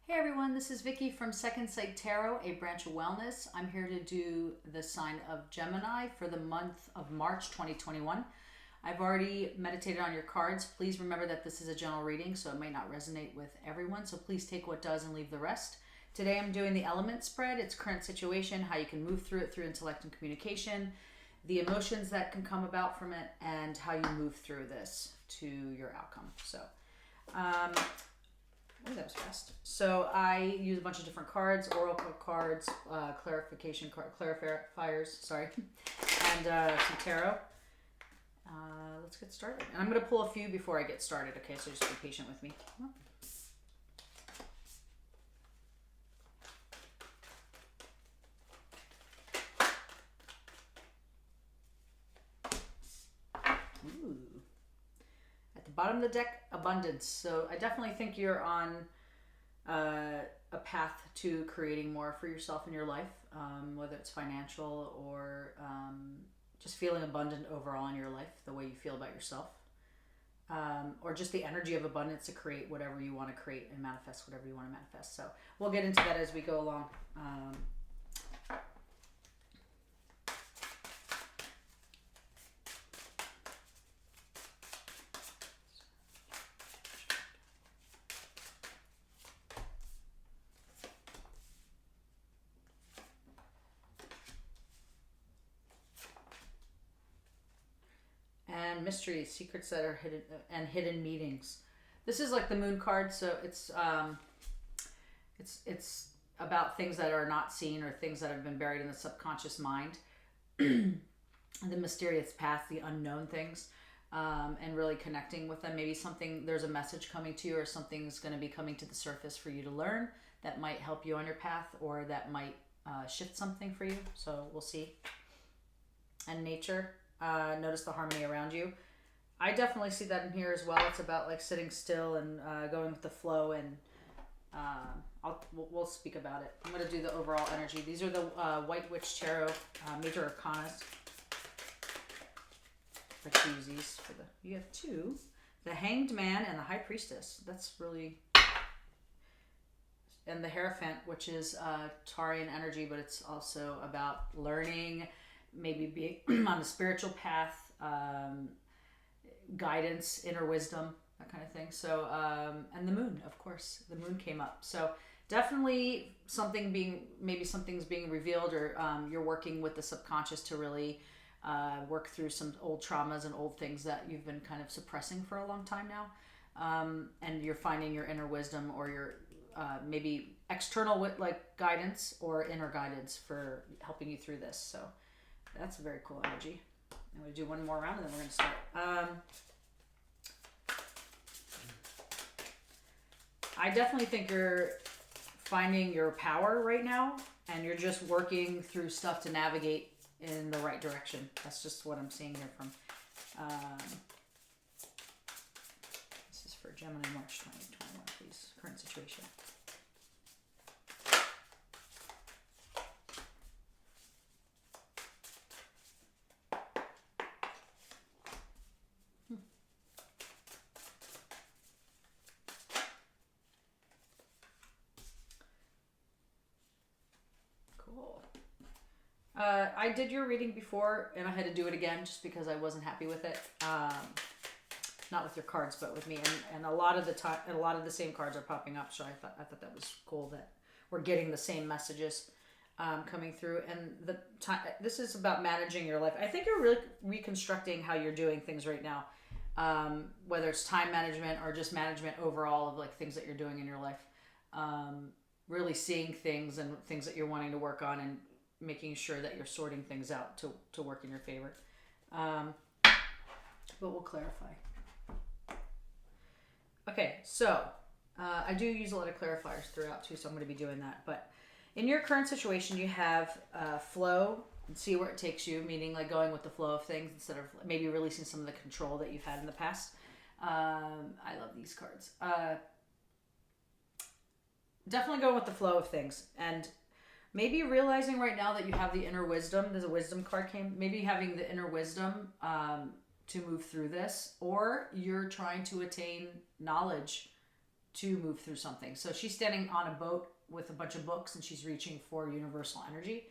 Hey everyone, this is Vicky from Second Sight Tarot, a branch of wellness. I'm here to do the sign of Gemini for the month of March 2021. I've already meditated on your cards. Please remember that this is a general reading, so it might not resonate with everyone, so please take what does and leave the rest. Today I'm doing the element spread, its current situation, how you can move through it through intellect and communication, the emotions that can come about from it, and how you move through this to your outcome. So, that was fast. So I use a bunch of different cards, oracle cards, clarification card, clarifiers, sorry, and some tarot. Let's get started. And I'm going to pull a few before I get started, okay? So just be patient with me. Ooh. At the bottom of the deck, abundance. So I definitely think you're on a path to creating more for yourself in your life, whether it's financial or just feeling abundant overall in your life, the way you feel about yourself, or just the energy of abundance to create whatever you want to create and manifest whatever you want to manifest. So we'll get into that as we go along. And mysteries, secrets that are hidden, and hidden meetings. This is like the moon card, so it's about things that are not seen or things that have been buried in the subconscious mind, the mysterious past, the unknown things, and really connecting with them. Maybe there's a message coming to you, or something's going to be coming to the surface for you to learn that might help you on your path, or that might shift something for you. So we'll see. And nature. Notice the harmony around you. I definitely see that in here as well. It's about like sitting still and going with the flow, and we'll speak about it. I'm going to do the overall energy. These are the White Witch Tarot Major Arcanas. Let's use these for you have two, the Hanged Man and the High Priestess. That's really, and the Hierophant, which is Tarian energy, but it's also about learning, maybe being on a spiritual path, guidance, inner wisdom, that kind of thing. So, and the moon, of course, the moon came up. So definitely something's being revealed, or you're working with the subconscious to really work through some old traumas and old things that you've been kind of suppressing for a long time now. And you're finding your inner wisdom, or your maybe external guidance or inner guidance for helping you through this. So that's a very cool energy. I'm going to do one more round and then we're going to start. I definitely think you're finding your power right now, and you're just working through stuff to navigate in the right direction. That's just what I'm seeing here from. This is for Gemini, March 2021, please. Current situation. I did your reading before, and I had to do it again just because I wasn't happy with it. Not with your cards, but with me. And a lot of the time, a lot of the same cards are popping up. So I thought that was cool that we're getting the same messages coming through. And this is about managing your life. I think you're really reconstructing how you're doing things right now, whether it's time management or just management overall of like things that you're doing in your life. Really seeing things and things that you're wanting to work on, and making sure that you're sorting things out to work in your favor. But we'll clarify. Okay, so I do use a lot of clarifiers throughout too, so I'm going to be doing that. But in your current situation, you have flow and see where it takes you, meaning like going with the flow of things instead of maybe releasing some of the control that you've had in the past. I love these cards. Definitely going with the flow of things, and maybe realizing right now that you have the inner wisdom. There's a wisdom card came. Maybe having the inner wisdom to move through this, or you're trying to attain knowledge to move through something. So she's standing on a boat with a bunch of books and she's reaching for universal energy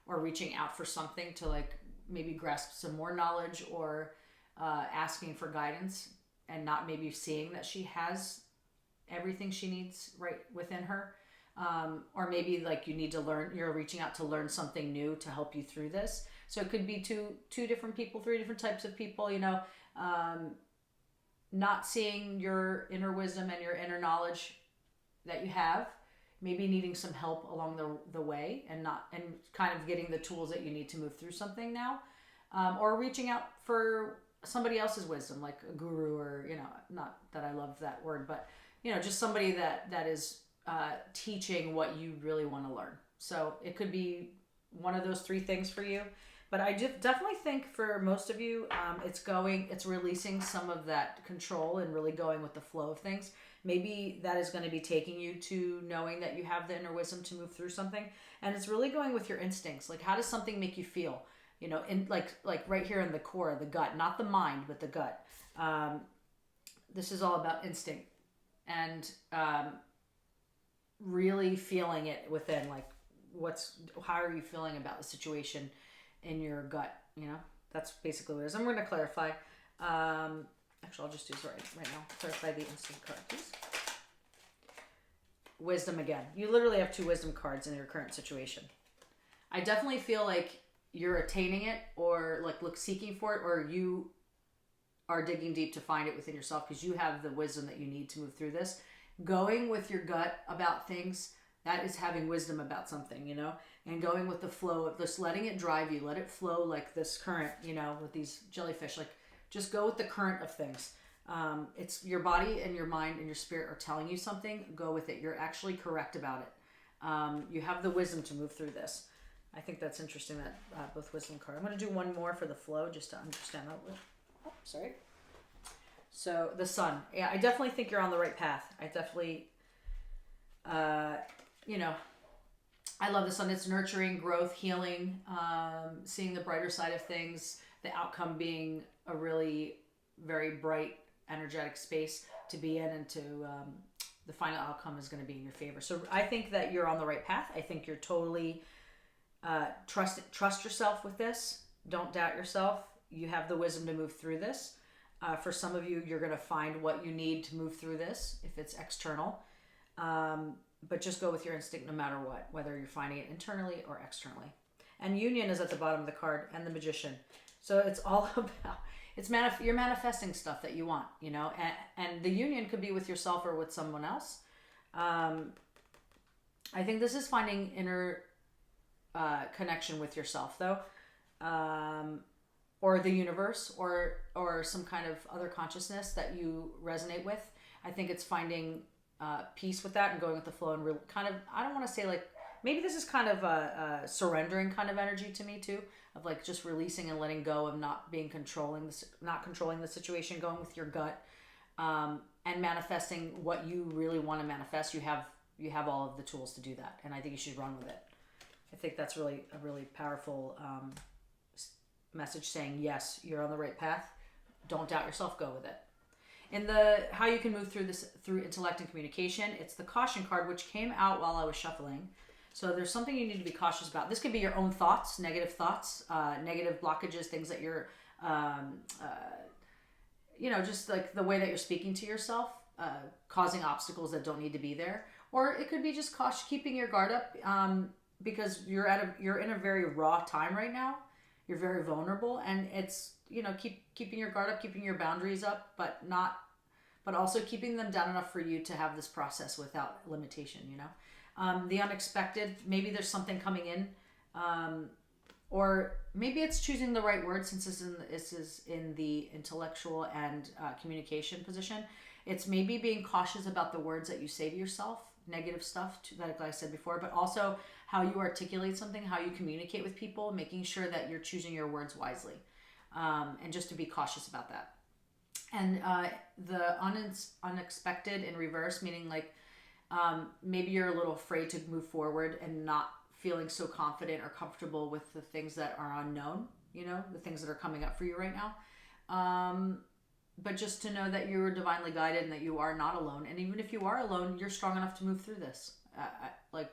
or reaching out for something to like maybe grasp some more knowledge or asking for guidance and not maybe seeing that she has everything she needs right within her. Or maybe like you need to learn, you're reaching out to learn something new to help you through this. So it could be two different people, three different types of people, you know, not seeing your inner wisdom and your inner knowledge that you have, maybe needing some help along the way and kind of getting the tools that you need to move through something now, or reaching out for somebody else's wisdom, like a guru, or, you know, not that I love that word, but, you know, just somebody that is teaching what you really want to learn. So it could be one of those three things for you. But I definitely think for most of you, it's releasing some of that control and really going with the flow of things. Maybe that is going to be taking you to knowing that you have the inner wisdom to move through something. And it's really going with your instincts. Like, how does something make you feel? You know, in like right here in the core, the gut, not the mind, but the gut. This is all about instinct and really feeling it within, like, how are you feeling about the situation in your gut? You know, that's basically what it is. I'm going to clarify. Actually, I'll just do this right now. Clarify the instinct card, please. Wisdom again. You literally have 2 wisdom cards in your current situation. I definitely feel like you're attaining it, or like seeking for it, or you are digging deep to find it within yourself because you have the wisdom that you need to move through this. Going with your gut about things, that is having wisdom about something, you know, and going with the flow of just letting it drive you, let it flow like this current, you know, with these jellyfish, like just go with the current of things. It's your body and your mind and your spirit are telling you something, go with it. You're actually correct about it. You have the wisdom to move through this. I think that's interesting that both wisdom cards. I'm going to do one more for the flow just to understand that. Oh, sorry. So the sun. Yeah, I definitely think you're on the right path. I definitely, you know, I love the sun. It's nurturing, growth, healing, seeing the brighter side of things, the outcome being a really very bright, energetic space to be in, and to the final outcome is going to be in your favor. So I think that you're on the right path. I think you're totally trust yourself with this. Don't doubt yourself. You have the wisdom to move through this. For some of you, you're going to find what you need to move through this if it's external. But just go with your instinct no matter what, whether you're finding it internally or externally. And union is at the bottom of the card, and the magician. So it's all about, you're manifesting stuff that you want, you know, and the union could be with yourself or with someone else. I think this is finding inner connection with yourself, though, or the universe, or some kind of other consciousness that you resonate with. I think it's finding peace with that and going with the flow and kind of, I don't want to say like, maybe this is kind of a surrendering kind of energy to me too, of like just releasing and letting go of not controlling the situation, going with your gut, and manifesting what you really want to manifest. You have all of the tools to do that, and I think you should run with it. I think that's really a really powerful message saying, yes, you're on the right path. Don't doubt yourself. Go with it. In the how you can move through this through intellect and communication, it's the caution card, which came out while I was shuffling. So there's something you need to be cautious about. This could be your own thoughts, negative blockages, things that you're, you know, just like the way that you're speaking to yourself, causing obstacles that don't need to be there. Or it could be just keeping your guard up, because you're in a very raw time right now. You're very vulnerable, and it's, you know, keeping your guard up, keeping your boundaries up, but also keeping them down enough for you to have this process without limitation, you know. The unexpected, maybe there's something coming in, or maybe it's choosing the right word, since this is in the intellectual and communication position. It's maybe being cautious about the words that you say to yourself, negative stuff, like I said before, but also how you articulate something, how you communicate with people, making sure that you're choosing your words wisely, and just to be cautious about that. And the unexpected in reverse, meaning like, maybe you're a little afraid to move forward and not feeling so confident or comfortable with the things that are unknown, you know, the things that are coming up for you right now. but just to know that you're divinely guided and that you are not alone. And even if you are alone, you're strong enough to move through this. Like,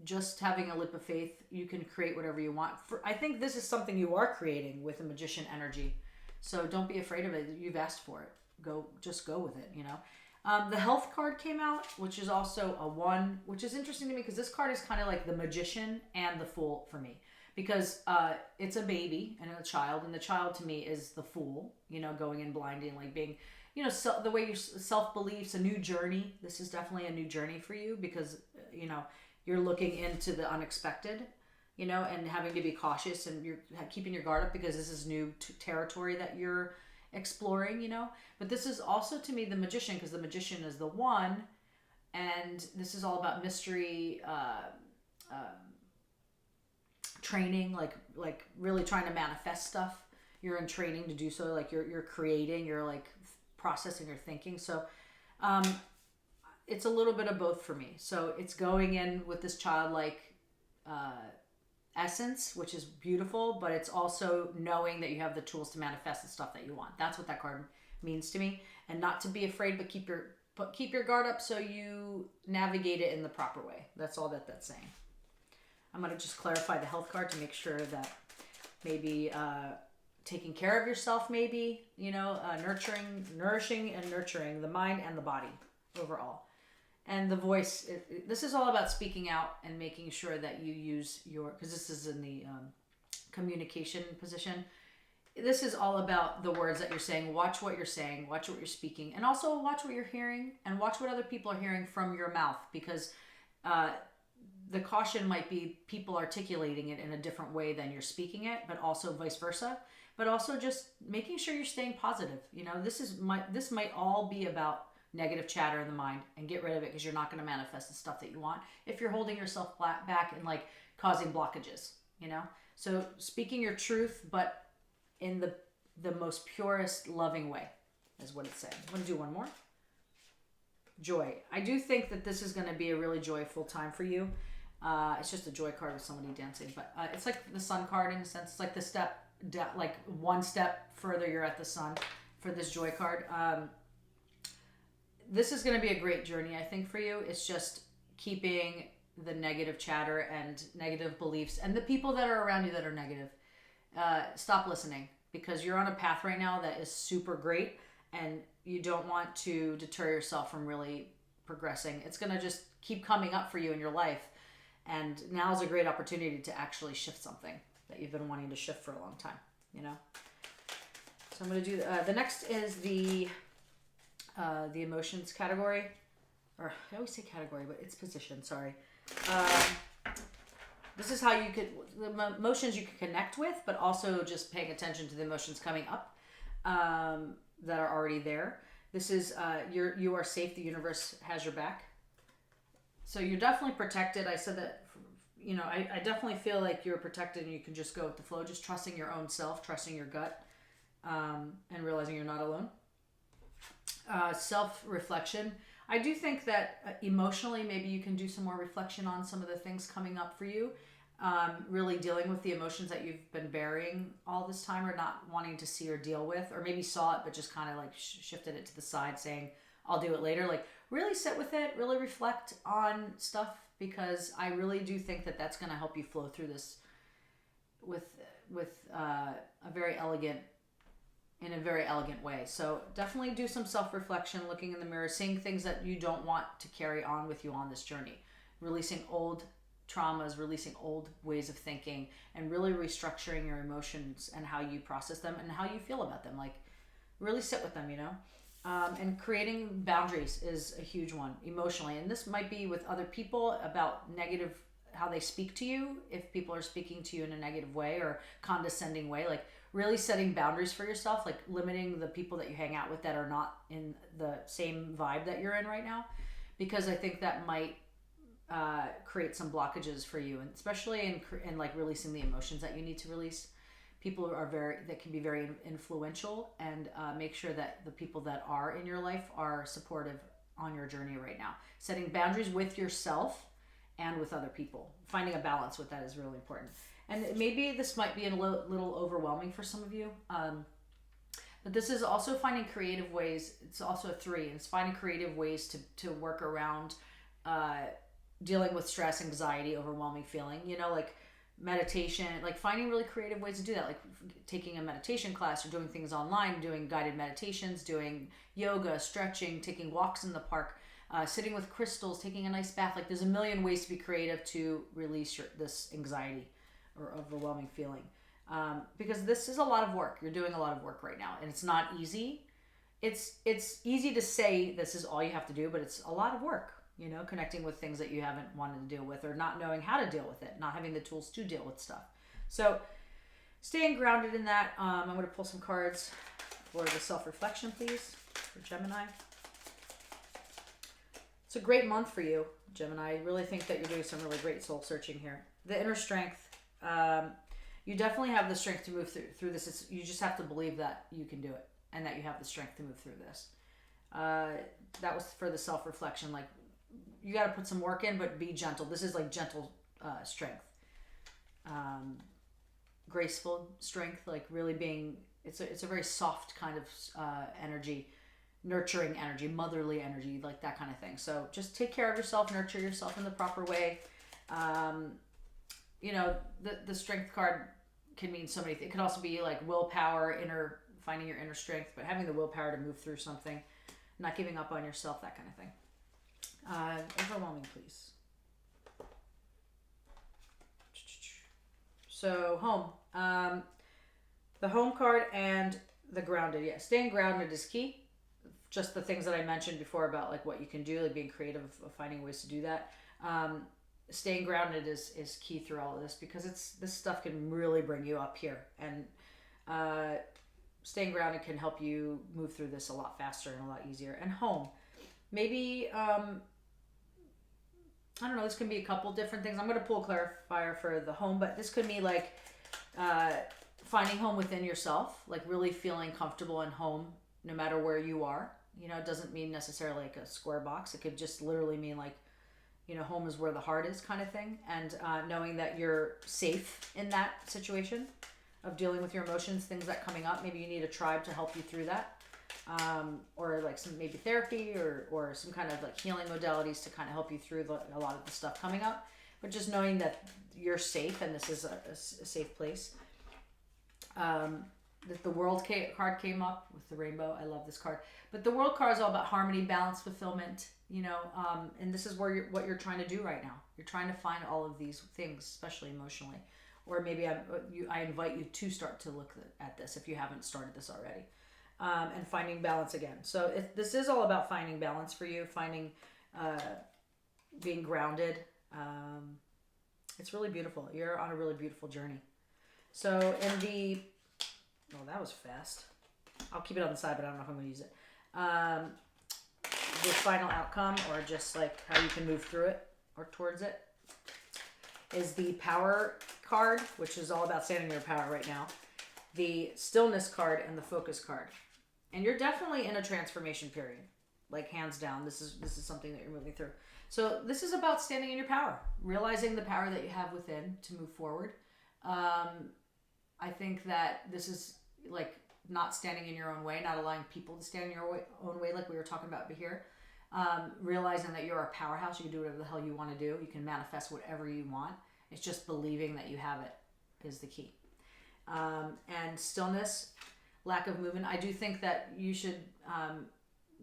just having a leap of faith, you can create whatever you want. I think this is something you are creating with the magician energy. So don't be afraid of it. You've asked for it. Just go with it, you know. The health card came out, which is also a 1, which is interesting to me because this card is kind of like the magician and the fool for me. Because it's a baby and a child, and the child to me is the fool, you know, going in blindly and like being, you know, the way your self-beliefs, a new journey. This is definitely a new journey for you because, you know, you're looking into the unexpected, you know, and having to be cautious, and you're keeping your guard up because this is new territory that you're exploring, you know. But this is also to me the magician, because the magician is the 1, and this is all about mystery, training, like really trying to manifest stuff. You're in training to do so, like you're creating, you're like processing your thinking. So it's a little bit of both for me. So it's going in with this childlike essence, which is beautiful, but it's also knowing that you have the tools to manifest the stuff that you want. That's what that card means to me. And not to be afraid, but keep your guard up so you navigate it in the proper way. That's all that's saying. I'm going to just clarify the health card to make sure that maybe taking care of yourself, maybe, you know, nourishing and nurturing the mind and the body overall. And the voice, this is all about speaking out and making sure that you use because this is in the communication position. This is all about the words that you're saying. Watch what you're saying, watch what you're speaking, and also watch what you're hearing and watch what other people are hearing from your mouth, because the caution might be people articulating it in a different way than you're speaking it, but also vice versa. But also just making sure you're staying positive. You know, this might all be about negative chatter in the mind, and get rid of it, because you're not going to manifest the stuff that you want if you're holding yourself back and like causing blockages, you know. So speaking your truth, but in the most purest, loving way is what it's saying. I'm going to do one more. Joy. I do think that this is going to be a really joyful time for you. It's just a joy card with somebody dancing, but it's like the sun card in a sense. It's like the step, like one step further you're at the sun for this joy card. This is going to be a great journey, I think, for you. It's just keeping the negative chatter and negative beliefs and the people that are around you that are negative. Stop listening, because you're on a path right now that is super great, and you don't want to deter yourself from really progressing. It's going to just keep coming up for you in your life. And now is a great opportunity to actually shift something that you've been wanting to shift for a long time, you know? So I'm going to do, the next is the emotions category. Or I always say category, but it's position, sorry. This is how you could, the emotions you can connect with, but also just paying attention to the emotions coming up that are already there. This is, you are safe, the universe has your back. So you're definitely protected. I said that, you know, I definitely feel like you're protected and you can just go with the flow, just trusting your own self, trusting your gut, and realizing you're not alone. Self-reflection. I do think that emotionally, maybe you can do some more reflection on some of the things coming up for you. Really dealing with the emotions that you've been burying all this time, or not wanting to see or deal with, or maybe saw it but just kind of like shifted it to the side, saying, I'll do it later. Like, really sit with it, really reflect on stuff, because I really do think that that's going to help you flow through this with a very elegant way. So definitely do some self-reflection, looking in the mirror, seeing things that you don't want to carry on with you on this journey, releasing old traumas, releasing old ways of thinking, and really restructuring your emotions and how you process them and how you feel about them. Like, really sit with them, you know. And creating boundaries is a huge one emotionally. And this might be with other people about negative, how they speak to you. If people are speaking to you in a negative way or condescending way, like really setting boundaries for yourself, like limiting the people that you hang out with that are not in the same vibe that you're in right now. Because I think that might create some blockages for you, and especially in like releasing the emotions that you need to release. People that can be very influential, and make sure that the people that are in your life are supportive on your journey right now. Setting boundaries with yourself and with other people. Finding a balance with that is really important. And maybe this might be a little overwhelming for some of you. But this is also finding creative ways. It's also a 3, and it's finding creative ways to work around dealing with stress, anxiety, overwhelming feeling. You know, like meditation, like finding really creative ways to do that, like taking a meditation class or doing things online, doing guided meditations, doing yoga, stretching, taking walks in the park, sitting with crystals, taking a nice bath. Like there's a million ways to be creative to release this anxiety or overwhelming feeling. Because this is a lot of work. You're doing a lot of work right now, and it's not easy. It's easy to say this is all you have to do, but it's a lot of work. You know, connecting with things that you haven't wanted to deal with, or not knowing how to deal with it, not having the tools to deal with stuff. So staying grounded in that. I'm going to pull some cards for the self-reflection, please, for Gemini. It's a great month for you, Gemini. I really think that you're doing some really great soul searching here. The inner strength. You definitely have the strength to move through this. You just have to believe that you can do it and that you have the strength to move through this. That was for the self-reflection. Like, you got to put some work in, but be gentle. This is like gentle strength. Graceful strength, like really being, it's a very soft kind of energy, nurturing energy, motherly energy, like that kind of thing. So just take care of yourself, nurture yourself in the proper way. You know, the strength card can mean so many things. It could also be like willpower, finding your inner strength, but having the willpower to move through something, not giving up on yourself, that kind of thing. Overwhelming, please. So home. The home card and the grounded. Yeah, staying grounded is key. Just the things that I mentioned before about like what you can do, like being creative of finding ways to do that. Staying grounded is key through all of this, because this stuff can really bring you up here, and staying grounded can help you move through this a lot faster and a lot easier. And home, maybe I don't know, this can be a couple different things. I'm going to pull a clarifier for the home, but this could be like finding home within yourself, like really feeling comfortable in home no matter where you are. You know, it doesn't mean necessarily like a square box. It could just literally mean like, you know, home is where the heart is, kind of thing. And knowing that you're safe in that situation of dealing with your emotions, things that coming up. Maybe you need a tribe to help you through that. Or like some maybe therapy or some kind of like healing modalities to kind of help you through a lot of the stuff coming up. But just knowing that you're safe and this is a safe place. That the world card came up with the rainbow. I love this card. But the world card is all about harmony, balance, fulfillment, you know, and this is where what you're trying to do right now. You're trying to find all of these things, especially emotionally. Or maybe I invite you to start to look at this if you haven't started this already. And finding balance again. So this is all about finding balance for you, being grounded. It's really beautiful. You're on a really beautiful journey. So that was fast. I'll keep it on the side, but I don't know if I'm going to use it. The final outcome, or just like how you can move through it or towards it, is the power card, which is all about standing in your power right now. The stillness card and the focus card. And you're definitely in a transformation period, like hands down. This is something that you're moving through. So this is about standing in your power, realizing the power that you have within to move forward. I think that this is like not standing in your own way, not allowing people to stand in your own way, like we were talking about here. Realizing that you're a powerhouse. You can do whatever the hell you want to do. You can manifest whatever you want. It's just believing that you have it is the key. And stillness, lack of movement. I do think that you should,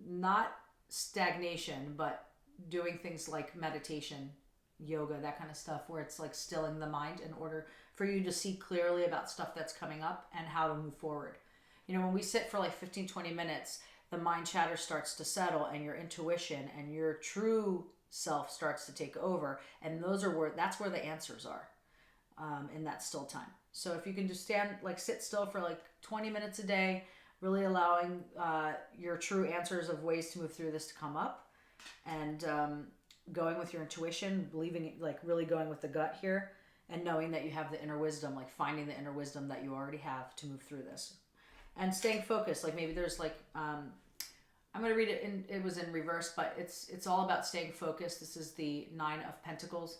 not stagnation, but doing things like meditation, yoga, that kind of stuff, where it's like stilling the mind in order for you to see clearly about stuff that's coming up and how to move forward. You know, when we sit for like 15, 20 minutes, the mind chatter starts to settle, and your intuition and your true self starts to take over. And that's where the answers are, in that still time. So if you can just sit still for like 20 minutes a day, really allowing your true answers of ways to move through this to come up, and going with your intuition, believing it, like really going with the gut here, and knowing that you have the inner wisdom, like finding the inner wisdom that you already have to move through this. And staying focused, like maybe there's like, I'm going to read it, it was in reverse, but it's all about staying focused. This is the 9 of Pentacles.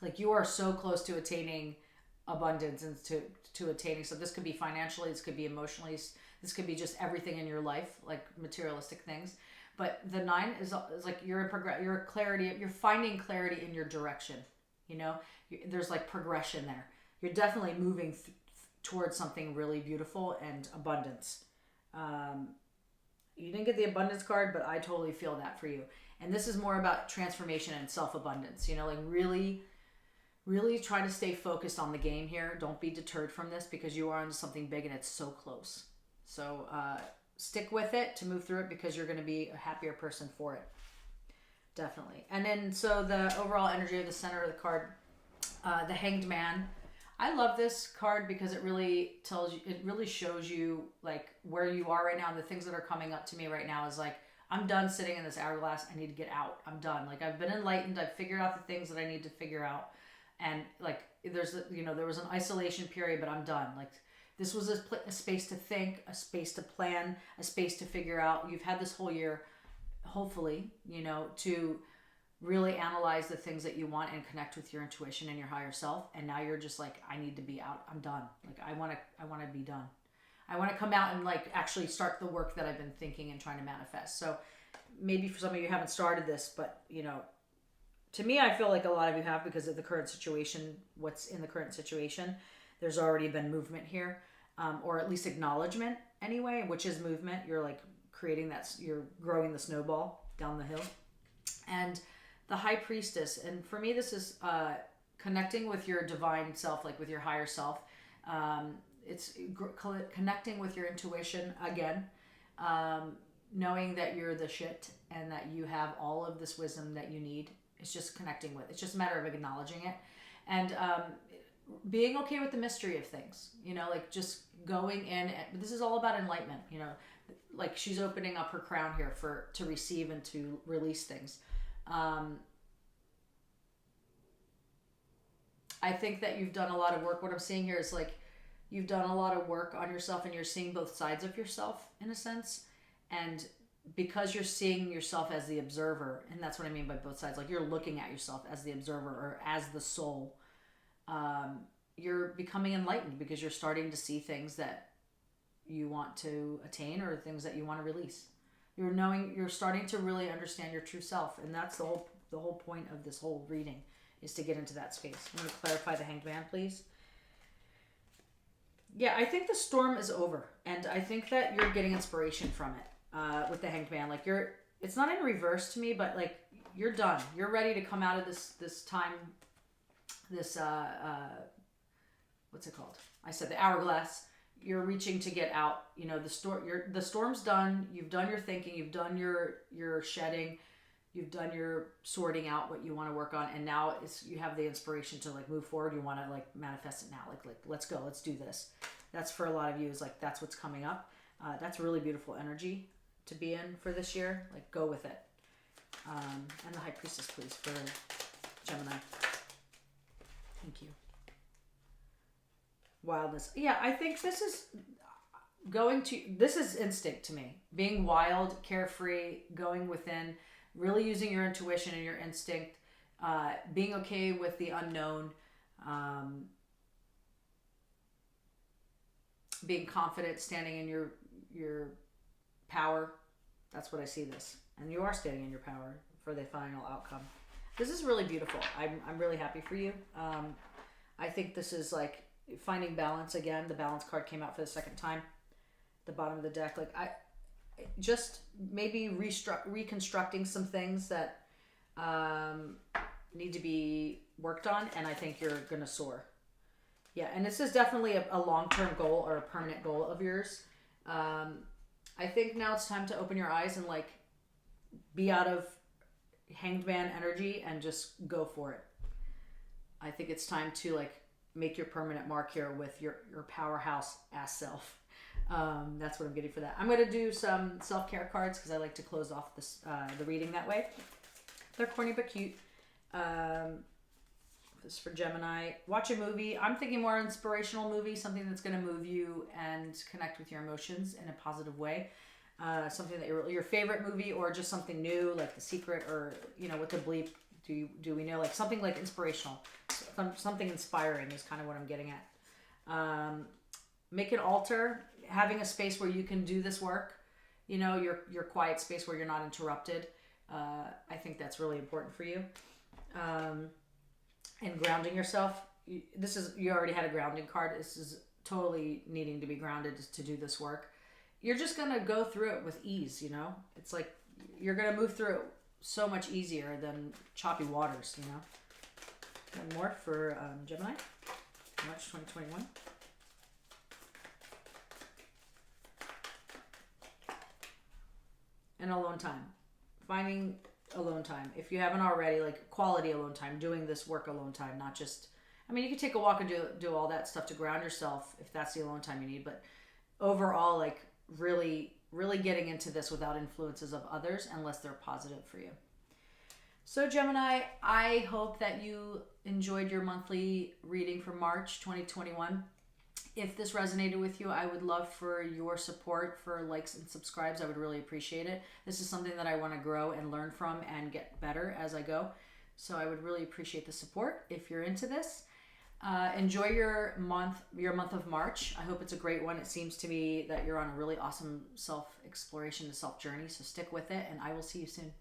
Like you are so close to attaining abundance and to attaining. So this could be financially, this could be emotionally, This could be just everything in your life, like materialistic things. But the 9 is like you're in you're clarity. You're finding clarity in your direction. You know, there's like progression there. You're definitely moving towards something really beautiful and abundance. You didn't get the abundance card, but I totally feel that for you. And this is more about transformation and self-abundance. You know, like really, really try to stay focused on the game here. Don't be deterred from this because you are onto something big and it's so close. So stick with it to move through it because you're going to be a happier person for it. Definitely. And then, so the overall energy of the center of the card, the Hanged Man. I love this card because it really tells you, it really shows you like where you are right now. The things that are coming up to me right now is like, I'm done sitting in this hourglass. I need to get out. I'm done. Like I've been enlightened. I've figured out the things that I need to figure out. And like, there's, you know, there was an isolation period, but I'm done. Like this was a space to think, a space to plan, a space to figure out. You've had this whole year, hopefully, you know, to really analyze the things that you want and connect with your intuition and your higher self. And now you're just like, I need to be out. I'm done. Like I want to be done. I want to come out and like actually start the work that I've been thinking and trying to manifest. So maybe for some of you haven't started this, but you know, to me, I feel like a lot of you have because of the current situation, what's in the current situation. There's already been movement here, or at least acknowledgement anyway, which is movement. You're like creating that, you're growing the snowball down the hill. And the High Priestess, and for me this is connecting with your divine self, like with your higher self. It's connecting with your intuition again, knowing that you're the shit and that you have all of this wisdom that you need. It's just connecting with, it's just a matter of acknowledging it and being okay with the mystery of things, you know, like just going in. But this is all about enlightenment, you know, like she's opening up her crown here to receive and to release things. I think that you've done a lot of work. What I'm seeing here is like you've done a lot of work on yourself and you're seeing both sides of yourself in a sense. And because you're seeing yourself as the observer, and that's what I mean by both sides, like you're looking at yourself as the observer or as the soul, you're becoming enlightened because you're starting to see things that you want to attain or things that you want to release. You're starting to really understand your true self, and that's the whole point of this whole reading is to get into that space. I'm going to clarify the Hanged Man, please. Yeah, I think the storm is over, and I think that you're getting inspiration from it with the Hanged Man. Like it's not in reverse to me, but like you're done. You're ready to come out of this time. This what's it called? I said the hourglass. You're reaching to get out. You know, the storm's done. You've done your thinking. You've done your shedding. You've done your sorting out what you want to work on, and now you have the inspiration to like move forward. You want to like manifest it now. Like let's go. Let's do this. That's for a lot of you. Is like that's what's coming up. That's really beautiful energy to be in for this year. Like go with it. And the High Priestess, please, for Gemini. Thank you. Wildness. Yeah, I think this is this is instinct to me. Being wild, carefree, going within, really using your intuition and your instinct, being okay with the unknown, being confident, standing in your power. That's what I see this. And you are standing in your power for the final outcome. This is really beautiful. I'm really happy for you. I think this is like finding balance again. The balance card came out for the second time. The bottom of the deck. Like I just maybe reconstructing some things that need to be worked on, and I think you're gonna soar. Yeah, and this is definitely a long-term goal or a permanent goal of yours. I think now it's time to open your eyes and like be out of Hanged Man energy and just go for it. I think it's time to like make your permanent mark here with your powerhouse ass self. That's what I'm getting for that. I'm going to do some self-care cards because I like to close off this the reading that way. They're corny but cute. This is for Gemini. Watch a movie. I'm thinking more inspirational movie, something that's going to move you and connect with your emotions in a positive way. Something that your favorite movie, or just something new like The Secret, or you know, what the bleep do we know, like something like inspirational, something inspiring is kind of what I'm getting at. Make an altar. having a space where you can do this work, you know, your quiet space where you're not interrupted. I think that's really important for you. And grounding yourself. You already had a grounding card. This is totally needing to be grounded to do this work. You're just going to go through it with ease, you know? It's like you're going to move through it so much easier than choppy waters, you know? One more for Gemini, March 2021. And alone time. Finding alone time. If you haven't already, like quality alone time, doing this work alone time, not just, I mean, you can take a walk and do all that stuff to ground yourself if that's the alone time you need, but overall, like really getting into this without influences of others unless they're positive for you. So Gemini, I hope that you enjoyed your monthly reading for March 2021. If this resonated with you, I would love for your support, for likes and subscribes. I would really appreciate it. This is something that I want to grow and learn from and get better as I go. So I would really appreciate the support if you're into this. Enjoy your month of March. I hope it's a great one. It seems to me that you're on a really awesome self-exploration, self-journey. So stick with it, and I will see you soon.